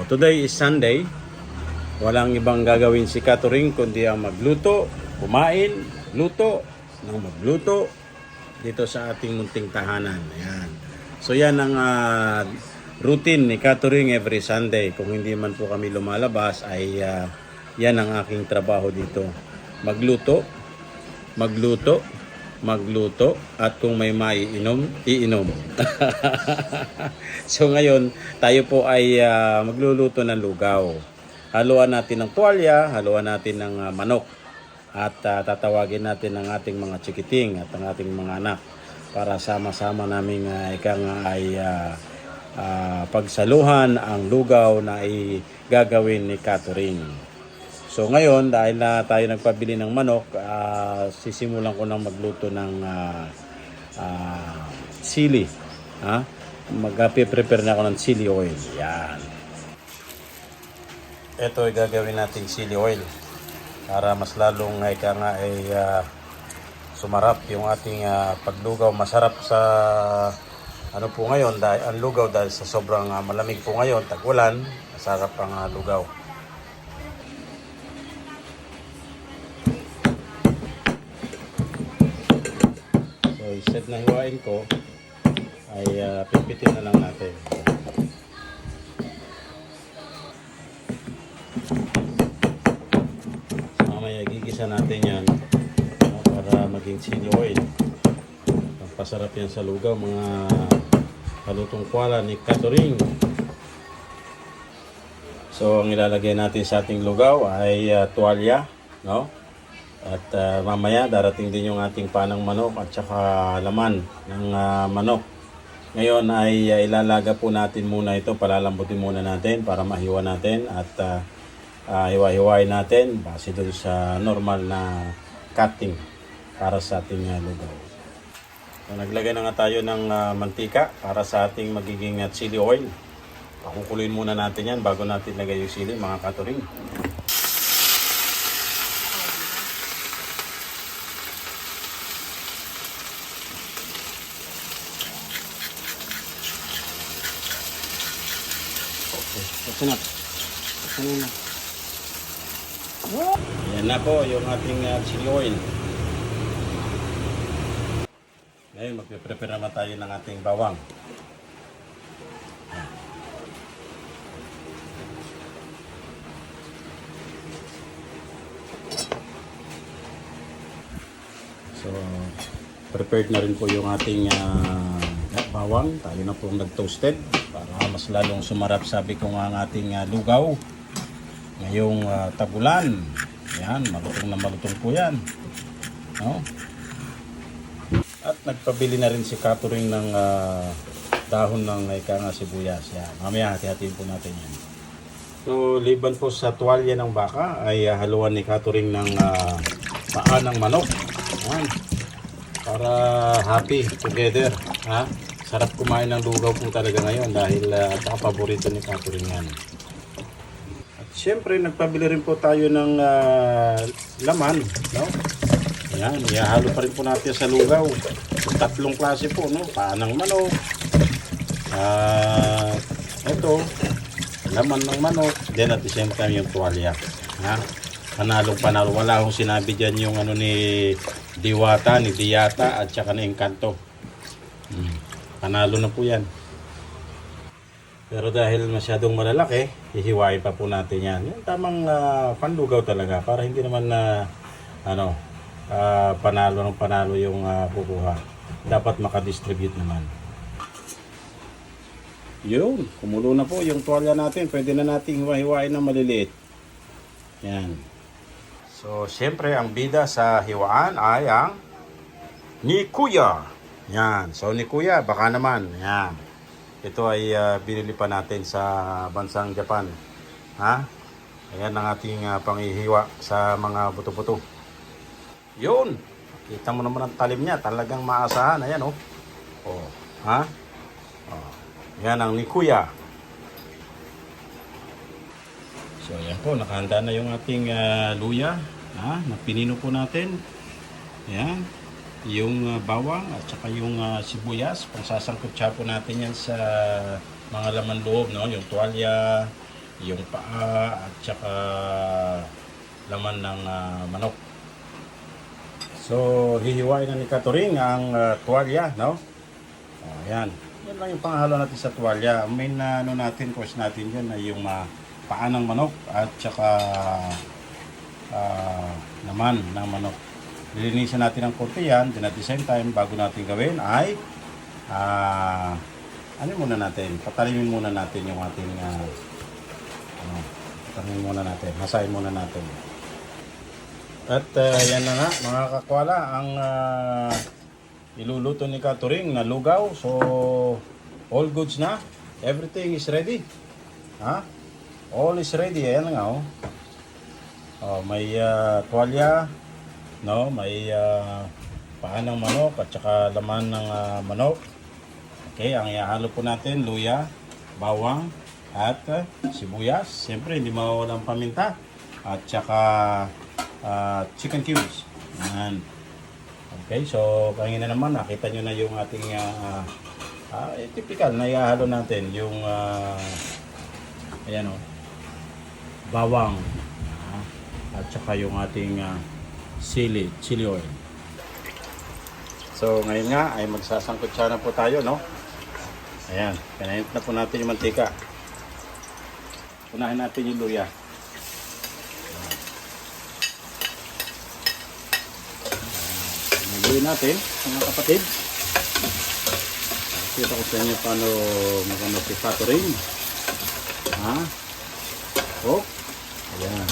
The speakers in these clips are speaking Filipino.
Today is Sunday. Walang ibang gagawin si Catherine kundi ang magluto, kumain, luto, nang magluto dito sa ating munting tahanan. Ayan. So yan ang routine ni Catherine every Sunday. Kung hindi man po kami lumalabas ay yan ang aking trabaho dito. Magluto, magluto, magluto, at kung may maiinom, iinom. So ngayon, tayo po ay magluluto ng lugaw. Haluan natin ng tuwalya, haluan natin ng manok, at tatawagin natin ang ating mga chikiting at ang ating mga anak para sama-sama namin pagsaluhan ang lugaw na gagawin ni Catherine. So ngayon, dahil na tayo nagpabili ng manok, sisimulan ko nang magluto ng sili. Mag-prepare na ako ng chili oil. Yan. Ito ay gagawin nating chili oil para mas lalong sumarap yung ating paglugaw. Masarap sa po ngayon, dahil ang lugaw dahil sa sobrang malamig po ngayon, tag-ulan, masarap ang lugaw. Set na hiwain ko ay pipitin na lang natin. Mamaya gigisa natin yan para maging chili oil. Pasarap yan sa lugaw, mga halutong kwala ni Catherine. So ang ilalagay natin sa ating lugaw ay tuwalya, no? At mamaya darating din yung ating panang manok at saka laman ng manok. Ngayon ay ilalaga po natin muna ito, palalambutin muna natin para mahiwa natin at hiwa-hiwain natin base doon sa normal na cutting para sa ating lugaw. So, naglagay na nga tayo ng mantika para sa ating magiging chili oil. Pakukuluin muna natin yan bago natin lagay yung sili, mga Catherine. Sunod. Sunod. Ayan na po yung ating chili oil. Ngayon magpe-prepare naman tayo ng ating bawang. So prepared na rin po yung ating bawang. Tayo na po nag-toasted para mas lalong sumarap, sabi ko nga, ang ating lugaw ngayong tagulan. Yan, malutong na malutong po yan, no? At nagpabili na rin si Catherine ng dahon ng sibuyas. Yan, mamaya hati-hatiin po natin yan. So liban po sa tuwalya ng baka ay haluan ni Catherine ng paa ng manok. Yan, para happy together, ha? Sarap kumain ng lugaw po talaga ngayon dahil paborito ni Catherine yan. At syempre nagpabili rin po tayo ng laman, no? Yan, ihahalo pa rin po natin sa lugaw. Tatlong klase po, no? Paanang manok, ito, laman ng manok, then at the same time yung tuwalya. Ha? Panalong panalo. Wala akong sinabi dyan yung ni Diwata, ni Diyata at saka ni Encanto. Panalo na po yan. Pero dahil masyadong malalaki, hihiwain pa po natin yan. Yung tamang panlugaw talaga para hindi naman panalo ng panalo yung kukuha. Dapat makadistribute naman. Yun, kumulo na po yung tuwalya natin. Pwede na natin hiwa-hiwain ng maliliit. Yan. So, siyempre ang bida sa hiwaan ay ang ni Kuya. Yan. So ni Kuya, baka naman. Yan. Ito ay binili pa natin sa bansang Japan. Ha? Ayan ang ating panghihiwa sa mga buto-buto. Yun. Kita mo naman ang talim niya. Talagang maasahan. Ayan, oh. Oh. Ha? Oh. Yan ang ni Kuya. So, ayan po. Nakahanda na yung ating luya. Ha? Napinino po natin. Ayan. Yung bawang at saka yung sibuyas. Pangsasangkutsa po natin yan sa mga laman loob, no? Yung tuwalya, yung paa at saka laman ng manok. So, hihiwain na ni Katuring ang tuwalya, no? Ayan. Yan lang yung panghalo natin sa tuwalya. Ang main na natin, course natin dyan ay yung paa ng manok at saka laman ng manok. Lilinisan natin ang konti yan. Then at the same time, bago natin gawin ay ano muna natin? Patalimin muna natin yung ating patalimin muna natin. Hasain muna natin. At yan na nga mga kakwala ang iluluto ni Katuring na lugaw. So all goods na. Everything is ready. Ha? All is ready. Ayan nga oh. May tuwalya, no? May paa ng manok at saka laman ng manok. Okay, ang ihalo po natin luya, bawang at sibuyas. Siyempre hindi mawawala ang paminta at saka chicken cubes. Yan. Okay, so kanina naman nakita nyo na yung ating typical na ihalo natin yung ayan o, bawang at saka yung ating chili oil. So ngayon nga ay magsasangkot sana po tayo, no? Ayan, pinainit na po natin yung mantika. Unahin natin yung luya. Gawin natin, mga kapatid. Kita ko sa inyo paano magano si Katuring. Oh, ayan.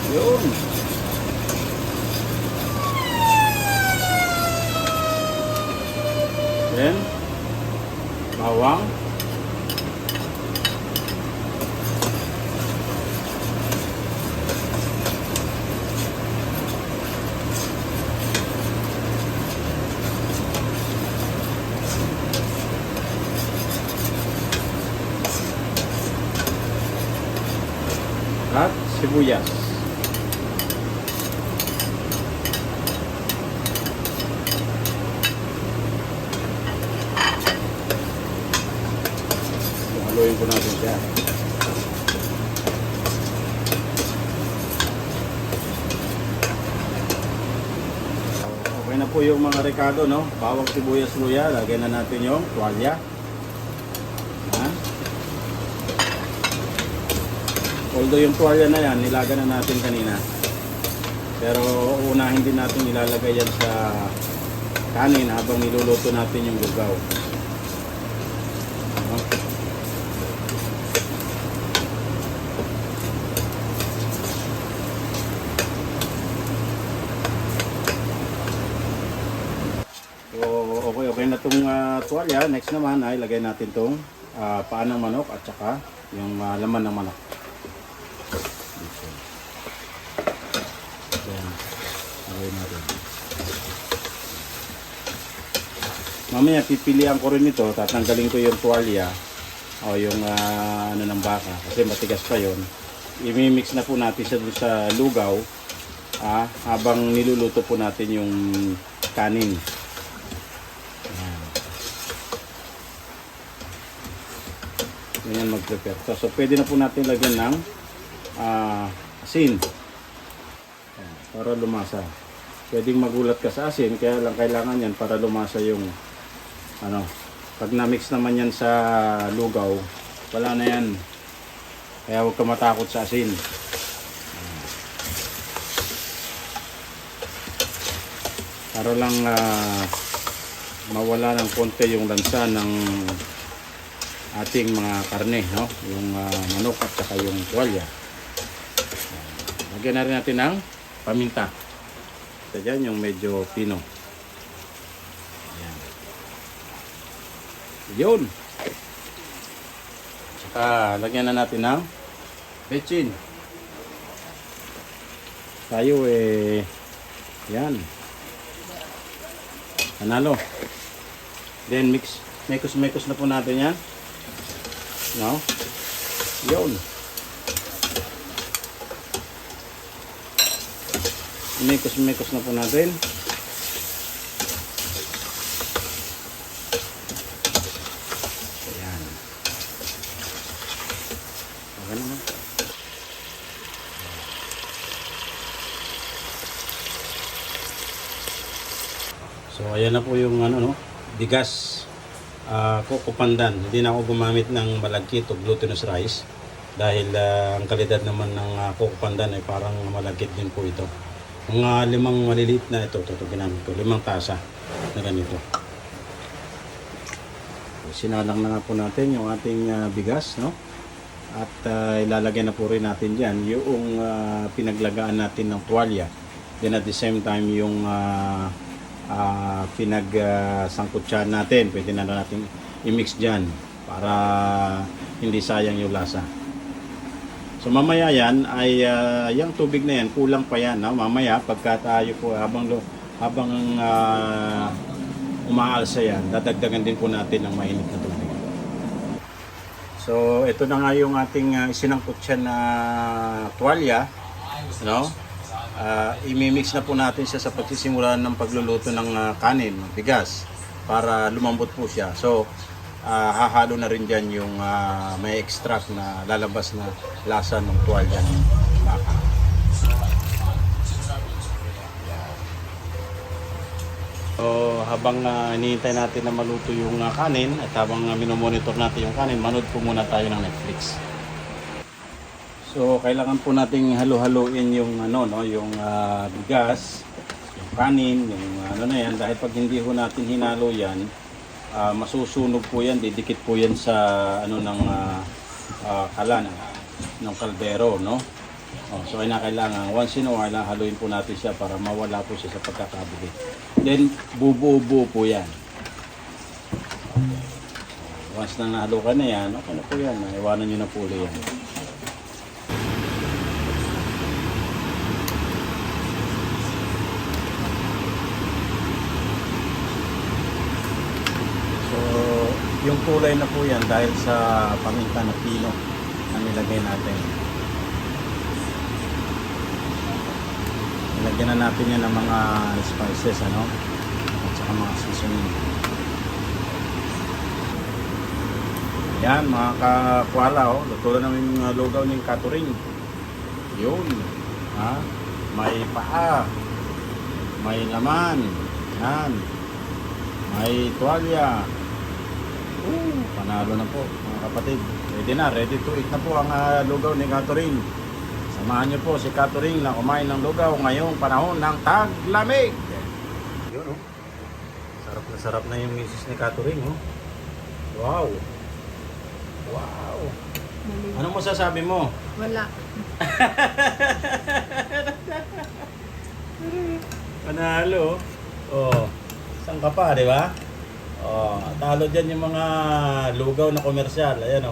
Yun. Then, bawang. At sibuyas. Haluin po natin siya. Okay na po yung mga rekado, no? Bawang, sibuyas, luya. Lagyan na natin yung tuwalya. Although yung tuwalya na yan, nilaga na natin kanina. Pero uunahin din natin ilalagay yan sa kanin habang niluluto natin yung lugaw. So okay na itong tuwalya. Next naman ay lagay natin itong paa ng manok at saka yung laman ng manok. Mamaya pipilian ko rin ito, tatanggalin ko yung tuwalya o yung ano ng baka kasi matigas pa yon. I-mix na po natin siya sa lugaw habang niluluto po natin yung kanin. Ganyan mag-prepare. So pwede na po natin lagyan ng asin para lumasa. Pwedeng magulat ka sa asin, kaya lang kailangan yan para lumasa yung pag na-mix naman yan sa lugaw, wala na yan. Kaya huwag ka matakot sa asin. Para lang mawala ng konti yung lansa ng ating mga karne, no? Yung manok at saka yung tuwalya. Lagyan na rin natin ng paminta. Ito dyan yung medyo pino. Ayan. Yun. Saka lagyan na natin ng bechin. Tayo yan. Panalo. Then mekos na po natin yan. No? Yun. Mekos na po natin. ayan na po yung ano, no, bigas. Coco pandan. Hindi na ako gumamit ng malagkit o glutinous rice dahil ang kalidad naman ng coco pandan ay parang malagkit din po ito. Mga 5 maliliit na ito ginamit ko. 5 tasa na ganito. Sinalang na nga po natin yung ating bigas, no? At ilalagay na po rin natin dyan yung pinaglagaan natin ng tuwalya. Then at the same time yung pinagsangkutsahan natin, pwede na natin i-mix dyan para hindi sayang yung lasa. So mamaya yan ay yung tubig na yan, kulang pa yan, no? Mamaya pagka tayo po habang umaalsa yan, dadagdagan din po natin ng mainit na tubig. So ito na nga yung ating isinangkutsa na tuwalya, no? Imimix na po natin siya sa pagsisimula ng pagluluto ng kanin, ng bigas, para lumambot po siya. So, hahalo na rin dyan yung may extract na lalabas na lasa ng tuwalya ng baka. So, habang hinihintay natin na maluto yung kanin at habang minomonitor natin yung kanin, manood po muna tayo ng Netflix. So kailangan po nating halo-haloin yung yung bigas, yung kanin, yung na yan, dahil pag hindi ho natin hinalo yan, masusunog po yan, didikit po yan sa kalan ng kaldero, no? So ay kailangan once in a while haluin po natin siya para mawala po siya sa pagkakabili. Then bubuo-buo po yan. Okay. Once na nahalo ka na yan, okay na po yan, iwanan nyo na po ulit yan. Yung kulay na po yan dahil sa paminta na pino na nilagay natin. Nilagyan na natin yan ng mga spices, at saka mga seasoning. Yan mga kakwala, luto na namin yung lugaw ng katuring. Yun, may paa, may laman, yan, may tuwalya. Panalo na po mga kapatid. Ready to eat na po ang lugaw ni Catherine. Samahan niyo po si Catherine na kumain ng lugaw ngayong panahon ng taglamig. Yun, sarap na sarap na yung misis ni Catherine, Wow. Wow. Anong masasabi mo? Wala. Panalo. Saan ka pa, di ba? Talo dyan yung mga lugaw na komersyal. Ayan,